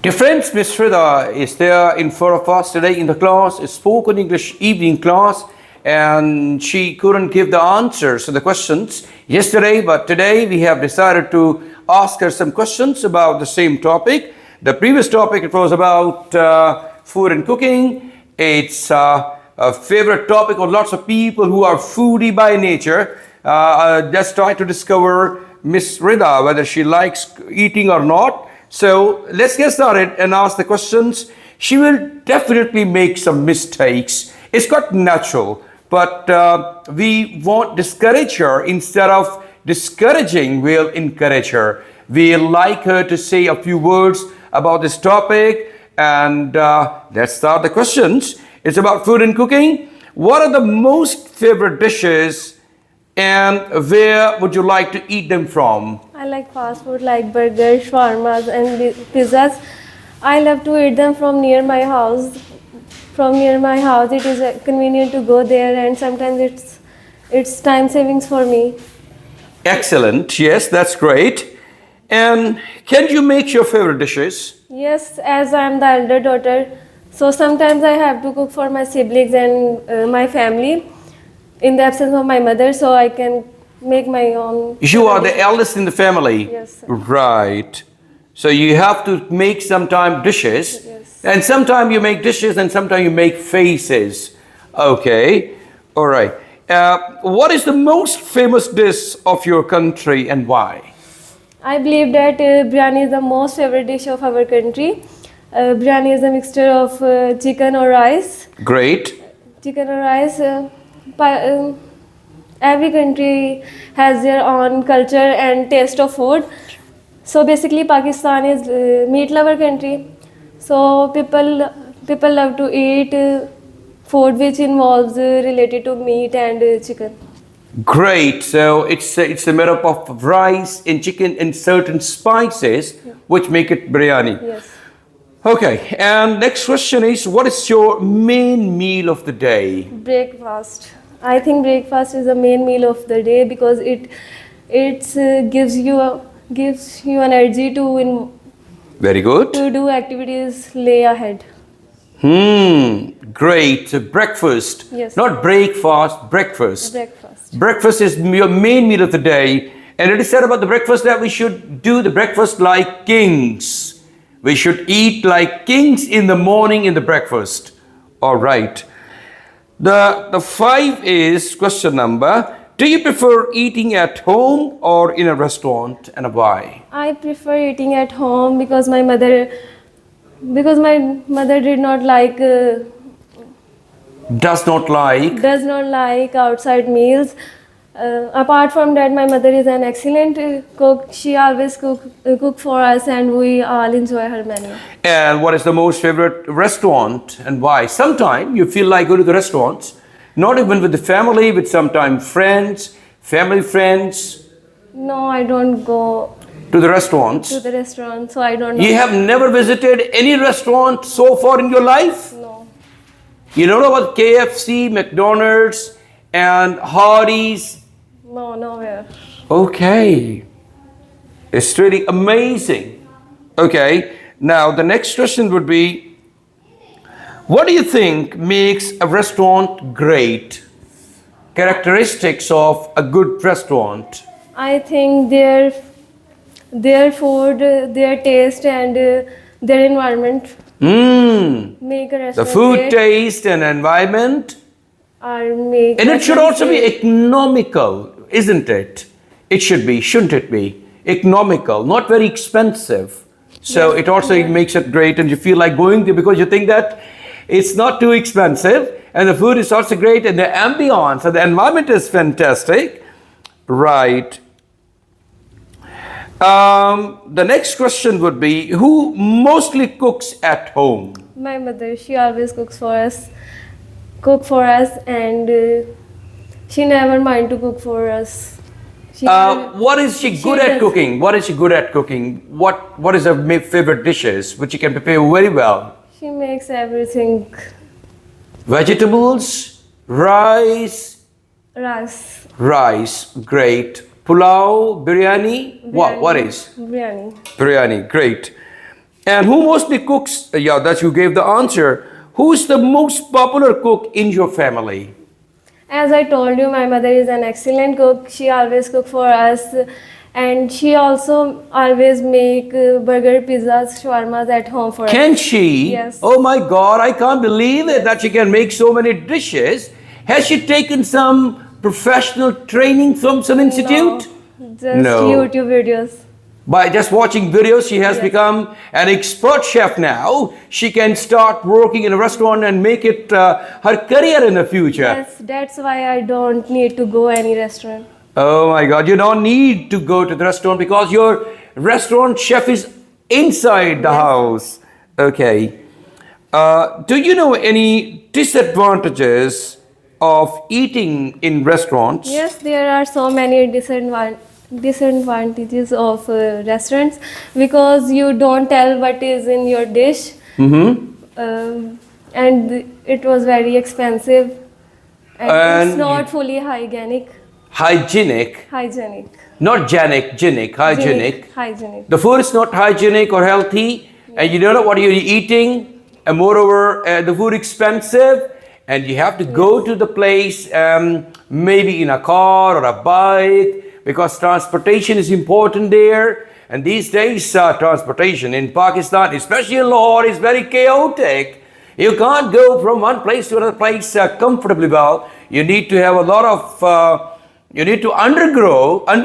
Dear friends, Miss Frida is there in front of us today in the class, a spoken English evening class, and she couldn't give the answers to the questions yesterday, but today we have decided to ask her some questions about the same topic. The previous topic, it was about food and cooking. It's a favorite topic of lots of people who are foodie by nature. Let's try to discover Miss Rida, whether she likes eating or not. So let's get started and ask the questions. She will definitely make some mistakes. It's quite natural, but we won't discourage her. Instead of discouraging, we'll encourage her. We'll like her to say a few words about this topic, and let's start the questions. It's about food and cooking. What are the most favorite dishes, and where would you like to eat them from? I like fast food like burgers, shawarmas and pizzas. I love to eat them from near my house. From near my house, it is convenient to go there, and sometimes it's time savings for me. Excellent. Yes, that's great. And can you make your favorite dishes? Yes, as I am the elder daughter, so sometimes I have to cook for my siblings and my family in the absence of my mother, so I can make my own. You are the eldest in the family. Yes, sir. Right. So you have to make sometime dishes. Yes. And sometimes you make dishes and sometimes you make faces. Okay. All right. What is the most famous dish of your country and why? I believe that biryani is the most favorite dish of our country. Biryani is a mixture of chicken or rice. Great. Chicken or rice. Every country has their own culture and taste of food. So basically, Pakistan is meat lover country. So people love to eat food which involves related to meat and chicken. Great. So it's a made up of rice and chicken and certain spices which make it biryani. Yes. Okay. And next question is, what is your main meal of the day? Breakfast. I think breakfast is the main meal of the day because it gives you energy Very good. to do activities lay ahead. Great. So breakfast. Yes. Not breakfast, breakfast. Breakfast. Breakfast is your main meal of the day. And it is said about the breakfast that we should do the breakfast like kings. We should eat like kings in the morning in the breakfast. All right. The 5 is question number. Do you prefer eating at home or in a restaurant, and why? I prefer eating at home because my mother did not like Does not like. does not like outside meals. Apart from that, my mother is an excellent cook. She always cook for us, and we all enjoy her menu. And what is the most favorite restaurant and why? Sometimes you feel like going to the restaurants, not even with the family, with sometimes friends, family friends, No, I don't go to the restaurants. to the restaurant, so I don't know. You have never visited any restaurant so far in your life? No. You don't know about KFC, McDonald's, and Hardee's? No, nowhere. Okay. It's really amazing. Okay. Now, the next question would be, what do you think makes a restaurant great? Characteristics of a good restaurant. I think their food, their taste, and their environment make a The restaurant food, great, taste, and environment. and make. And it should restaurant also be great. economical, isn't it? It should be, shouldn't it be? Economical, not very expensive. So Yes, it also yeah. makes it great, and you feel like going there because you think that it's not too expensive, and the food is also great, and the ambience and the environment is fantastic. Right. The next question would be, who mostly cooks at home? My mother, she always cooks for us, and she never mind to cook for us. She What is she good at does- cooking? What is she good at cooking? What is her favorite dishes which she can prepare very well? She makes everything. Vegetables, rice, Rice. great. Pulao, biryani. What is? Biryani. Biryani, great. And who mostly cooks? Yeah, that you gave the answer. Who's the most popular cook in your family? As I told you, my mother is an excellent cook. She always cook for us, and she also always make burger, pizzas, shawarmas at home for us. Can she? Yes. Oh my God, I can't believe it that she can make so many dishes. Has she taken some professional training from some institute? No, just No. YouTube videos. By just watching videos, she has Yes. become an expert chef now. She can start working in a restaurant and make it her career in the future. That's why I don't need to go any restaurant. Oh my God, you don't need to go to the restaurant because your restaurant chef is inside the house. Okay. Do you know any disadvantages of eating in restaurants? Yes, there are so many disadvantages of restaurants because you don't tell what is in your dish. And it was very expensive, and And it's not fully hygienic. Hygienic, not hygienic. Hygienic. The food is not hygienic or healthy, and you don't know what you're eating, and moreover, the food expensive, and you have to go to the place, maybe in a car or a bike, because transportation is important there. And these days, transportation in Pakistan, especially in Lahore, is very chaotic. You can't go from one place to another place comfortably well. You need to have a lot of you need to undergo a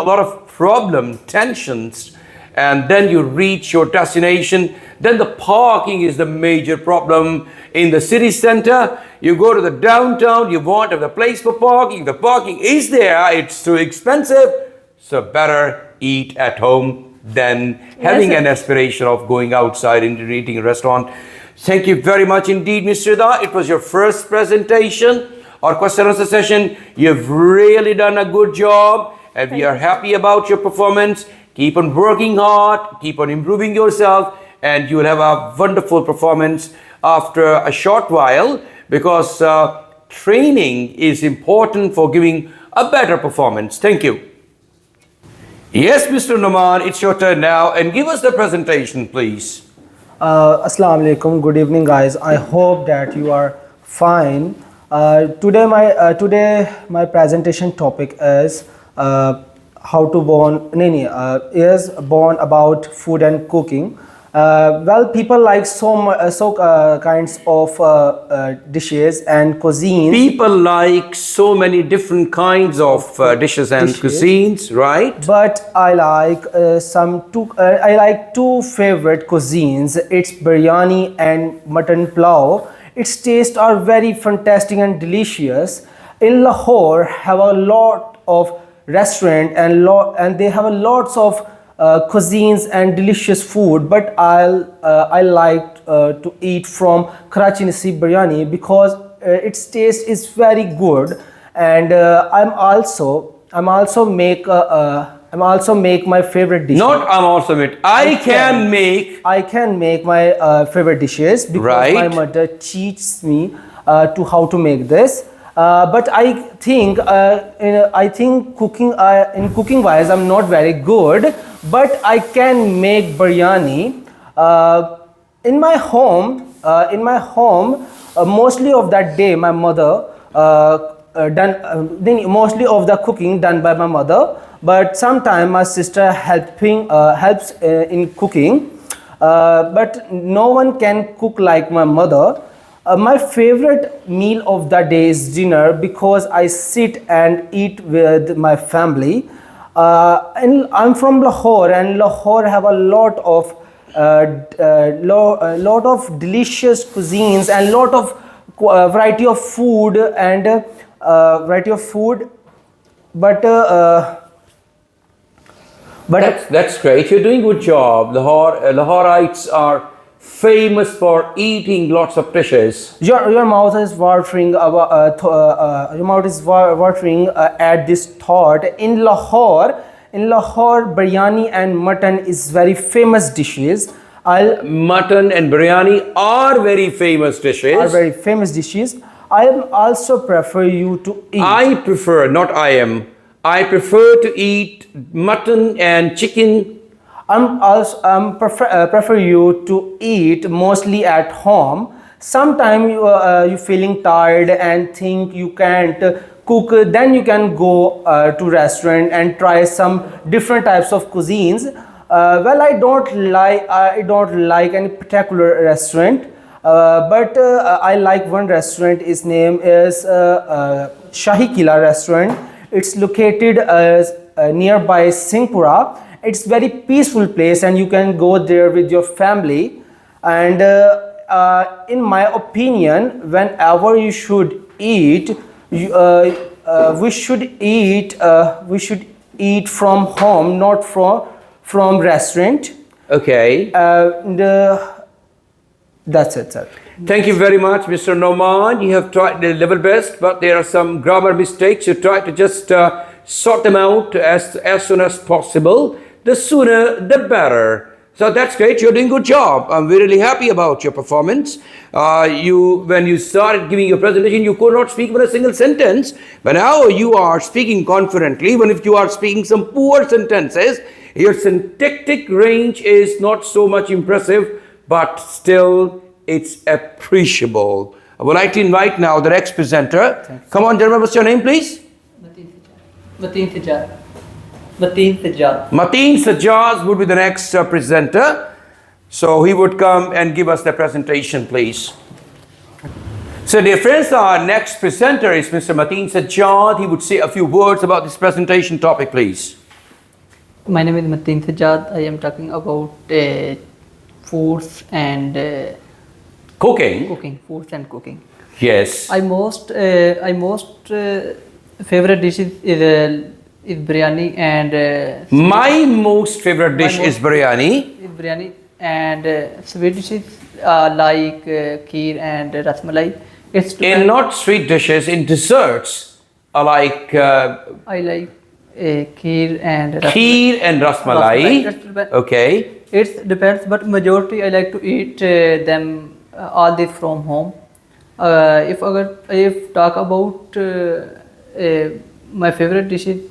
lot of problem, tensions, and then you reach your destination. Then the parking is the major problem in the city center. You go to the downtown, you want to have a place for parking. The parking is there, it's too expensive. So better eat at home than having an aspiration of going outside and eating a restaurant. Thank you very much indeed, Mr. Da. It was your first presentation or question answer session. You've really done a good job, and we are happy about your performance. Keep on working hard, keep on improving yourself, and you will have a wonderful performance after a short while, because training is important for giving a better performance. Thank you. Yes, Mr. Noman, it's your turn now, and give us the presentation, please. Assalamu alaikum. Good evening, guys. I hope that you are fine. Today my presentation topic is how to is born about food and cooking. Well, people like kinds of dishes and cuisines. People like so many different kinds of dishes and cuisines, right? But I like two favorite cuisines. It's biryani and mutton pulao. Its tastes are very fantastic and delicious. In Lahore, have a lot of restaurant and they have a lots of cuisines and delicious food. But I like to eat from Karachi Nasib biryani because its taste is very good. And I'm also make my favorite dishes. Not I'm also make. I can make my favorite dishes because my mother teaches me to how to make this. But I think cooking in cooking wise I'm not very good, but I can make biryani. In my home, mostly of that day my mother mostly of the cooking done by my mother, but sometimes my sister helps in cooking, but no one can cook like my mother. My favorite meal of the day is dinner because I sit and eat with my family. And I'm from Lahore, and Lahore have a lot of delicious cuisines and lot of variety of food and but that's great. You're doing a good job. Lahorites are famous for eating lots of dishes. Your mouth is watering at this thought. In Lahore, biryani and mutton is very famous dishes. Mutton and biryani are very famous dishes. I am also prefer you to eat. I prefer to eat mutton and chicken. prefer you to eat mostly at home. Sometimes you feeling tired and think you can't cook, then you can go to restaurant and try some different types of cuisines. Well, I don't like any particular restaurant, but I like one restaurant. Its name is Shahi Kila restaurant. It's located nearby Singhpura. It's very peaceful place and you can go there with your family. And in my opinion, whenever you should eat, we should eat from home, not from restaurant. Okay. And that's it, sir. Thank you very much, Mr. Noman. You have tried the level best, but there are some grammar mistakes. You try to just sort them out as soon as possible. The sooner, the better. So that's great. You're doing a good job. I'm really happy about your performance. When you started giving your presentation, you could not speak even a single sentence. But now you are speaking confidently. Even if you are speaking some poor sentences, your syntactic range is not so much impressive, but still it's appreciable. I would like to invite now the next presenter. Come on, gentlemen, what's your name, please? Mateen Sajjad. Mateen Sajjad would be the next presenter. So he would come and give us the presentation, please. So dear friends, our next presenter is Mr. Mateen Sajjad. He would say a few words about this presentation topic, please. My name is Mateen Sajjad. I am talking about foods and Cooking. cooking. Foods and cooking. Yes. I most favorite dish is biryani and My most favorite dish is biryani. biryani and sweet dishes like kheer and rasmalai. In not sweet dishes, in desserts, I like I like kheer and kheer and rasmalai. Okay. It depends, but majority I like to eat them all this from home. If talk about my favorite dishes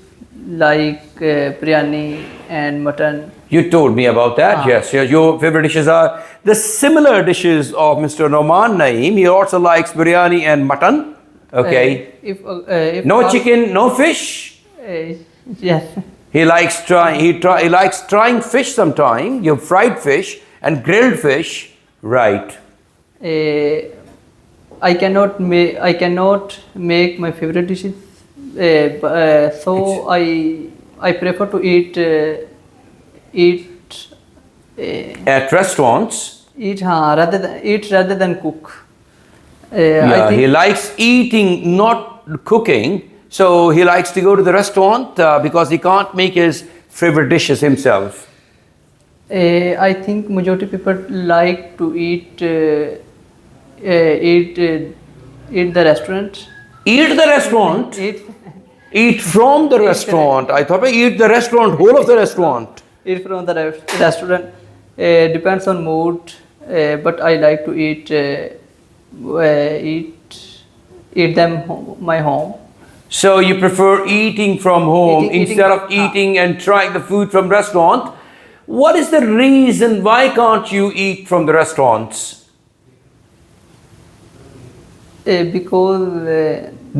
like biryani and mutton. You told me about that. Yes. Your favorite dishes are the similar dishes of Mr. Noman Naeem. He also likes biryani and mutton. Okay. If No talk- chicken, no fish. Yes. He likes trying fish sometime. You have fried fish and grilled fish. Right. I cannot make my favorite dishes, so I prefer to eat At restaurants. rather than cook. I Yeah, think he likes eating, not cooking. So he likes to go to the restaurant because he can't make his favorite dishes himself. I think majority people like to eat the restaurant. Eat the restaurant. Eat From the restaurant. I thought eat the restaurant, whole of the restaurant. from the restaurant. Depends on mood, but I like to eat them my home. So you prefer eating from home Eating- instead of eating and trying the food from restaurant. What is the reason why can't you eat from the restaurants? Because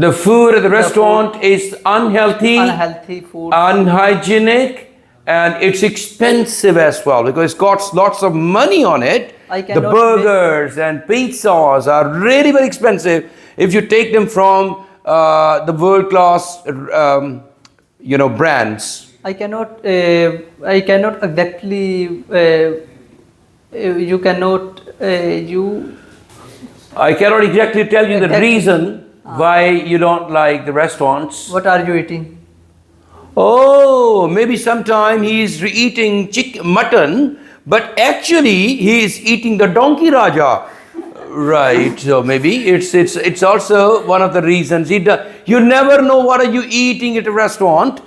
The food at the restaurant is unhealthy, unhealthy food. unhygienic, and it's expensive as well because it's got lots of money on it. I The cannot burgers and pizzas are really very expensive if you take them from the world-class, brands. I cannot exactly. You cannot. I cannot exactly tell you the Exactly. reason why you don't like the restaurants. What are you eating? Oh, maybe sometime he is eating mutton, but actually he is eating the donkey raja. Right, so maybe it's also one of the reasons. You never know what are you eating at a restaurant.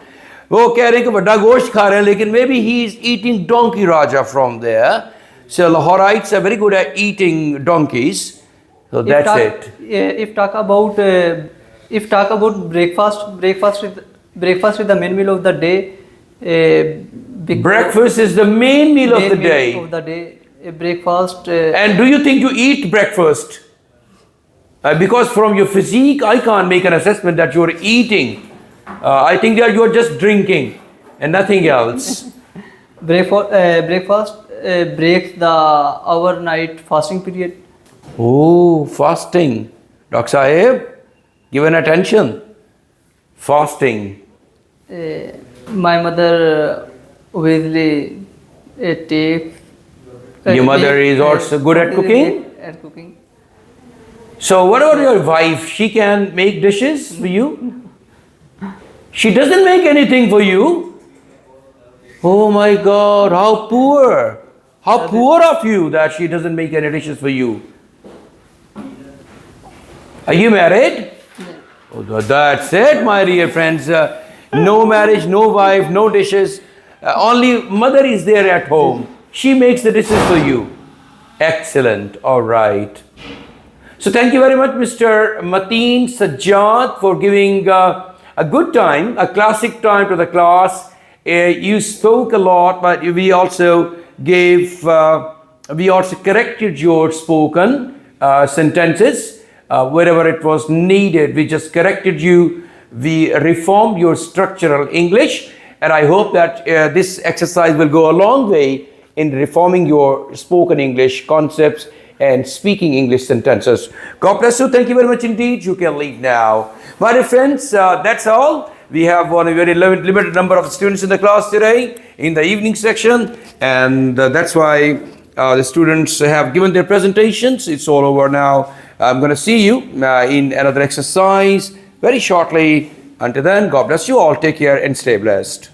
वो कह रहे हैं कि बड़ा गोश्त खा रहे हैं, लेकिन maybe he is eating donkey raja from there. So Lahorites are very good at eating donkeys. So that's it. If talk about breakfast is the main meal of the day. Breakfast is the main meal of the main meal day. of the day. Breakfast. And do you think you eat breakfast? Because from your physique, I can't make an assessment that you're eating. I think that you're just drinking and nothing else. Breakfast breaks the overnight fasting period. Oh, fasting. Dr. Sahib, given attention. Fasting. My mother obviously takes. Your mother is also good at cooking? At cooking. So what about your wife? She can make dishes for you? She doesn't make anything for you? Oh my God, how poor. How poor of you that she doesn't make any dishes for you. Are you married? Oh, that's it, my dear friends. No marriage, no wife, no dishes. Only mother is there at home. She makes the dishes for you. Excellent. All right. So thank you very much, Mr. Mateen Sajjad, for giving a good time, a classic time to the class. You spoke a lot, but we also corrected your spoken sentences wherever it was needed. We just corrected you. We reformed your structural English, and I hope that this exercise will go a long way in reforming your spoken English concepts and speaking English sentences. God bless you. Thank you very much indeed. You can leave now. My dear friends, that's all. We have a very limited number of students in the class today in the evening section, and that's why the students have given their presentations. It's all over now. I'm going to see you in another exercise very shortly. Until then, God bless you all. Take care and stay blessed.